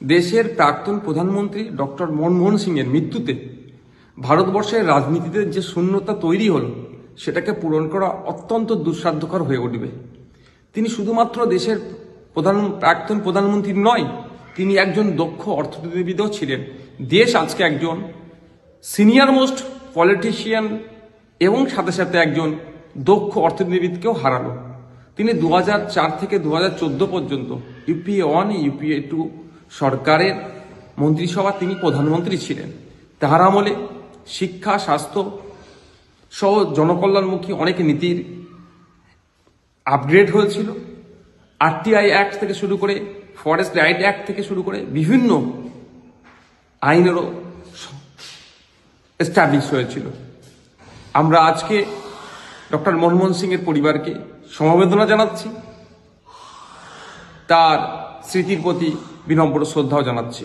দেশের প্রাক্তন প্রধানমন্ত্রী ডক্টর মনমোহন সিংয়ের মৃত্যুতে ভারতবর্ষের রাজনীতিতে যে শূন্যতা তৈরি হলো সেটাকে পূরণ করা অত্যন্ত দুঃসাধ্যকর হয়ে উঠবে। তিনি শুধুমাত্র দেশের প্রাক্তন প্রধানমন্ত্রী নয়, তিনি একজন দক্ষ অর্থনীতিবিদও ছিলেন। দেশ আজকে একজন সিনিয়র মোস্ট পলিটিশিয়ান এবং সাথে সাথে একজন দক্ষ অর্থনীতিবিদকেও হারালো। তিনি 2004 থেকে 2014 পর্যন্ত ইউপিএ 1 ইউপিএ 2 সরকারের মন্ত্রিসভা তিনি প্রধানমন্ত্রী ছিলেন। তাহার আমলে শিক্ষা, স্বাস্থ্য সহ জনকল্যাণমুখী অনেক নীতির আপগ্রেড হয়েছিল। আরটিআই অ্যাক্ট থেকে শুরু করে ফরেস্ট রাইট অ্যাক্ট থেকে শুরু করে বিভিন্ন আইনেরও এস্টাবলিশ হয়েছিল। আমরা আজকে ডক্টর মনমোহন সিংয়ের পরিবারকে সমবেদনা জানাচ্ছি, তার স্মৃতির প্রতি বিনম্র শ্রদ্ধাও জানাচ্ছি।